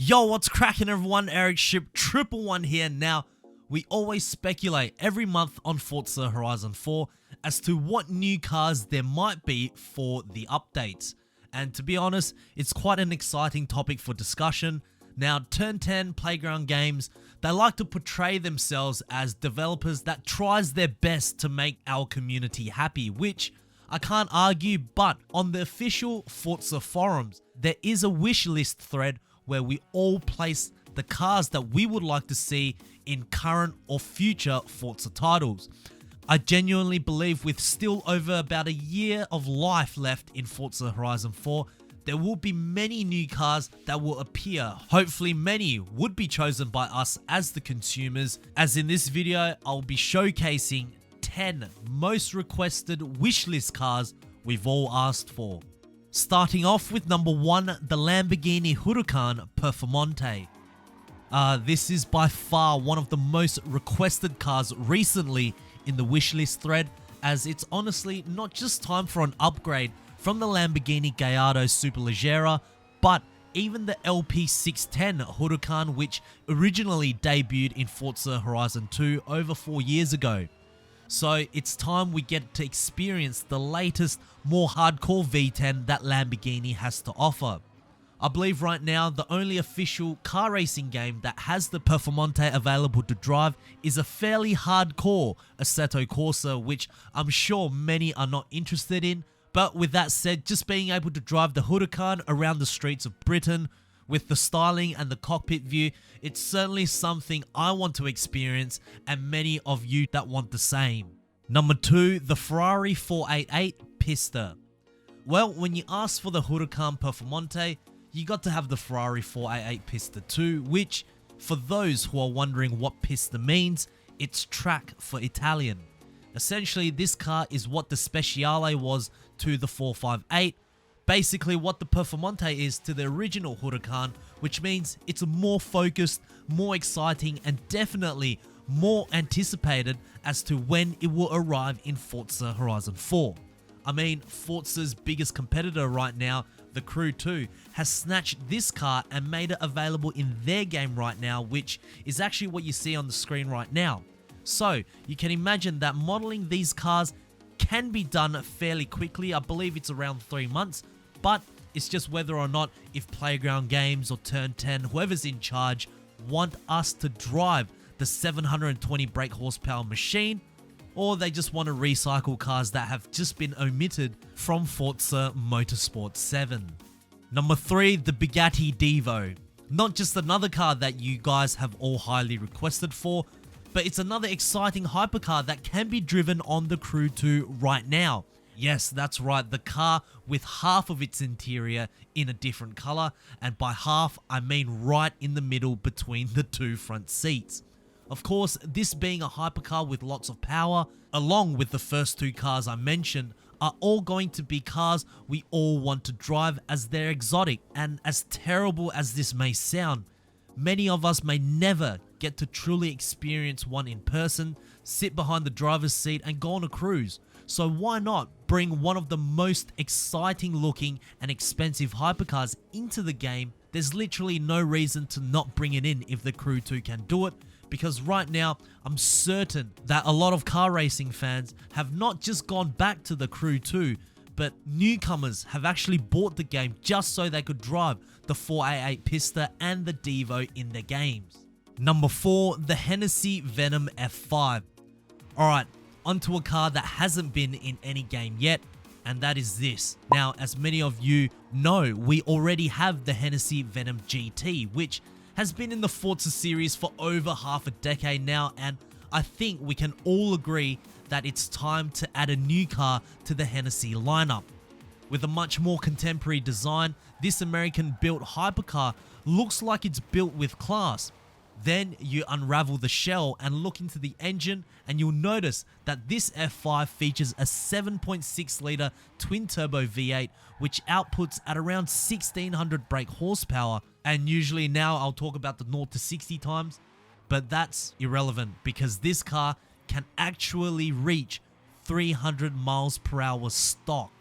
Yo, what's cracking everyone? Ericship 111 here. Now, we always speculate every month on Forza Horizon 4 as to what new cars there might be for the updates. And to be honest, it's quite an exciting topic for discussion. Now, Turn 10 Playground Games, they like to portray themselves as developers that tries their best to make our community happy, which I can't argue, but on the official Forza forums, there is a wish list thread where we all place the cars that we would like to see in current or future Forza titles. I genuinely believe with still over about a year of life left in Forza Horizon 4, there will be many new cars that will appear. Hopefully many would be chosen by us as the consumers, as in this video I'll be showcasing 10 most requested wishlist cars we've all asked for. Starting off with number 1, the Lamborghini Huracan Performante. This is by far one of the most requested cars recently in the wishlist thread, as it's honestly not just time for an upgrade from the Lamborghini Gallardo Superleggera, but even the LP610 Huracan, which originally debuted in Forza Horizon 2 over 4 years ago. So it's time we get to experience the latest, more hardcore V10 that Lamborghini has to offer. I believe right now the only official car racing game that has the Performante available to drive is a fairly hardcore Assetto Corsa, which I'm sure many are not interested in. But with that said, just being able to drive the Huracan around the streets of Britain with the styling and the cockpit view, it's certainly something I want to experience, and many of you that want the same. Number 2, the Ferrari 488 Pista. Well, when you ask for the Huracan Performante, you got to have the Ferrari 488 Pista too, which, for those who are wondering what Pista means, it's track for Italian. Essentially, this car is what the Speciale was to the 458, basically what the Performante is to the original Huracan, which means it's more focused, more exciting, and definitely more anticipated as to when it will arrive in Forza Horizon 4. I mean, Forza's biggest competitor right now, the Crew 2, has snatched this car and made it available in their game right now, which is actually what you see on the screen right now. So, you can imagine that modeling these cars can be done fairly quickly. I believe it's around 3 months, but it's just whether or not if Playground Games or Turn 10, whoever's in charge, want us to drive the 720 brake horsepower machine, or they just want to recycle cars that have just been omitted from Forza Motorsport 7. Number 3, the Bugatti Divo. Not just another car that you guys have all highly requested for, but it's another exciting hypercar that can be driven on the Crew 2 right now. Yes, that's right, the car with half of its interior in a different color, and by half I mean right in the middle between the two front seats. Of course, this being a hypercar with lots of power, along with the first two cars I mentioned, are all going to be cars we all want to drive, as they're exotic, and as terrible as this may sound, many of us may never get to truly experience one in person, sit behind the driver's seat and go on a cruise. So why not bring one of the most exciting looking and expensive hypercars into the game? There's literally no reason to not bring it in if the Crew 2 can do it, because right now I'm certain that a lot of car racing fans have not just gone back to the Crew 2, but newcomers have actually bought the game just so they could drive the 488 Pista and the Divo in their games. Number 4, the Hennessey Venom F5. Alright, onto a car that hasn't been in any game yet, and that is this. Now, as many of you know, we already have the Hennessey Venom GT, which has been in the Forza series for over half a decade now, and I think we can all agree that it's time to add a new car to the Hennessey lineup. With a much more contemporary design, this American-built hypercar looks like it's built with class. Then you unravel the shell and look into the engine, and you'll notice that this F5 features a 7.6 litre twin-turbo V8 which outputs at around 1600 brake horsepower, and usually now I'll talk about the 0 to 60 times, but that's irrelevant because this car can actually reach 300 miles per hour stock.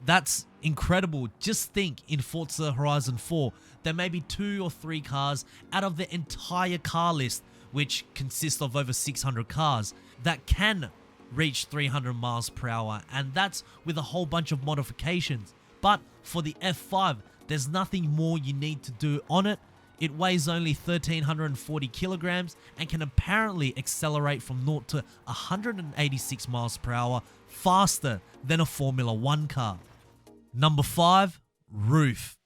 That's incredible. Just think, in Forza Horizon 4, there may be 2 or 3 cars out of the entire car list, which consists of over 600 cars, that can reach 300 miles per hour, and that's with a whole bunch of modifications. But for the F5, there's nothing more you need to do on it. It weighs only 1,340 kilograms and can apparently accelerate from 0 to 186 miles per hour faster than a Formula 1 car. Number 5, roof.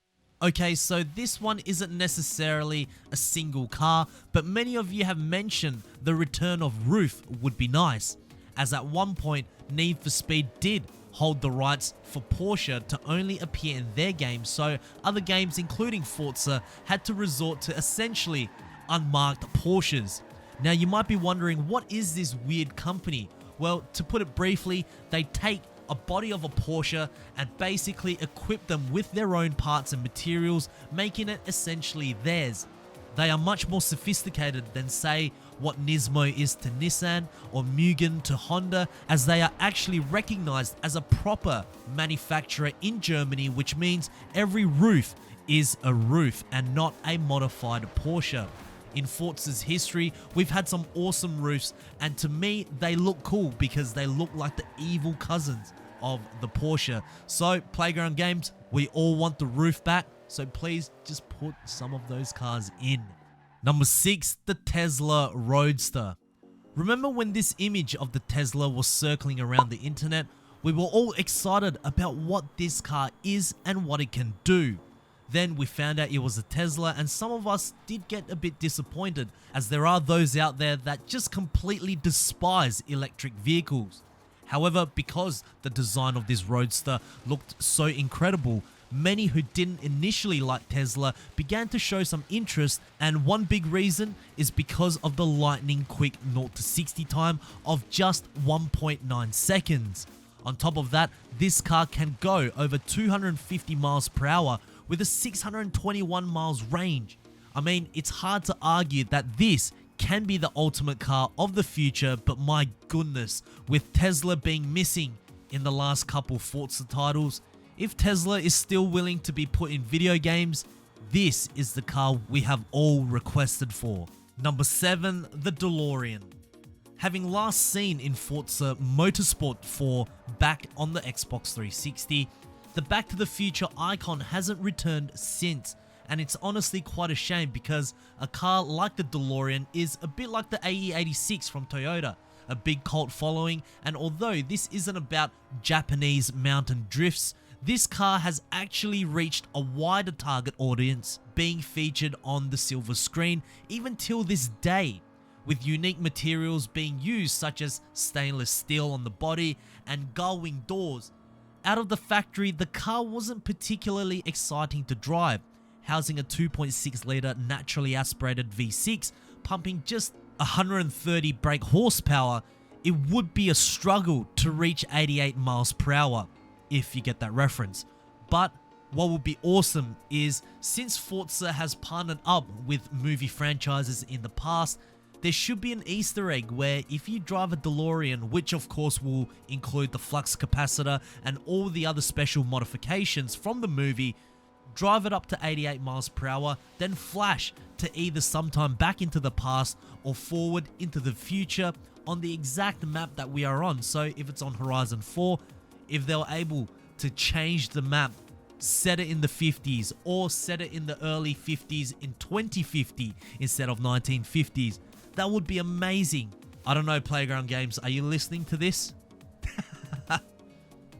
Okay, so this one isn't necessarily a single car, but many of you have mentioned the return of roof would be nice, as at one point Need for Speed did hold the rights for Porsche to only appear in their game, so other games including Forza had to resort to essentially unmarked Porsches. Now you might be wondering, what is this weird company? Well, to put it briefly, they take a body of a Porsche and basically equip them with their own parts and materials, making it essentially theirs. They are much more sophisticated than, say, what Nismo is to Nissan or Mugen to Honda, as they are actually recognized as a proper manufacturer in Germany, which means every roof is a roof and not a modified Porsche. In Forza's history, we've had some awesome roofs, and to me, they look cool because they look like the evil cousins of the Porsche. So, Playground Games, we all want the roof back, so please just put some of those cars in. Number 6, the Tesla Roadster. Remember when this image of the Tesla was circling around the internet? We were all excited about what this car is and what it can do. Then we found out it was a Tesla, and some of us did get a bit disappointed, as there are those out there that just completely despise electric vehicles. However, because the design of this Roadster looked so incredible, many who didn't initially like Tesla began to show some interest, and one big reason is because of the lightning quick 0 to 60 time of just 1.9 seconds. On top of that, this car can go over 250 miles per hour with a 621 miles range. I mean, it's hard to argue that this can be the ultimate car of the future, but my goodness, with Tesla being missing in the last couple Forza titles, if Tesla is still willing to be put in video games, this is the car we have all requested for. Number 7, the DeLorean. Having last seen in Forza Motorsport 4 back on the Xbox 360, the Back to the Future icon hasn't returned since, and it's honestly quite a shame because a car like the DeLorean is a bit like the AE86 from Toyota, a big cult following, and although this isn't about Japanese mountain drifts, this car has actually reached a wider target audience, being featured on the silver screen even till this day, with unique materials being used such as stainless steel on the body and gull-wing doors. Out of the factory, the car wasn't particularly exciting to drive, housing a 2.6 litre naturally aspirated V6 pumping just 130 brake horsepower. It would be a struggle to reach 88 miles per hour, if you get that reference. But what would be awesome is, since Forza has partnered up with movie franchises in the past, there should be an Easter egg where if you drive a DeLorean, which of course will include the flux capacitor and all the other special modifications from the movie, drive it up to 88 miles per hour, then flash to either sometime back into the past or forward into the future on the exact map that we are on. So if it's on Horizon 4, if they were able to change the map, set it in the 50s or set it in the early 50s in 2050 instead of 1950s, that would be amazing. I don't know, Playground Games, are you listening to this?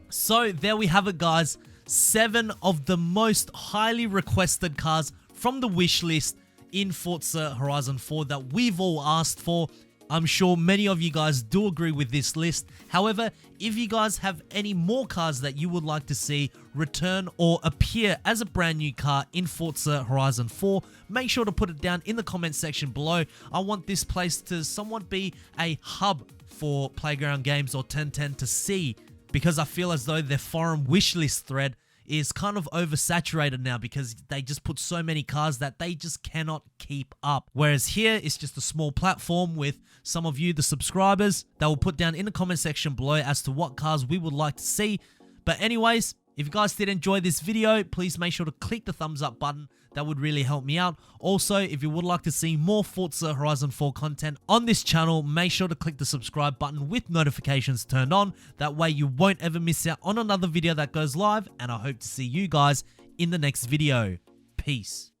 So there we have it, guys. 7 of the most highly requested cars from the wish list in Forza Horizon 4 that we've all asked for. I'm sure many of you guys do agree with this list. However, if you guys have any more cars that you would like to see return or appear as a brand new car in Forza Horizon 4, make sure to put it down in the comment section below. I want this place to somewhat be a hub for Playground Games or 1010 to see, because I feel as though their forum wishlist thread is kind of oversaturated now because they just put so many cars that they just cannot keep up. Whereas here, it's just a small platform with some of you, the subscribers, that will put down in the comment section below as to what cars we would like to see. But anyways, If you guys did enjoy this video, please make sure to click the thumbs up button. That would really help me out. Also, if you would like to see more Forza Horizon 4 content on this channel, make sure to click the subscribe button with notifications turned on. That way you won't ever miss out on another video that goes live, and I hope to see you guys in the next video. Peace.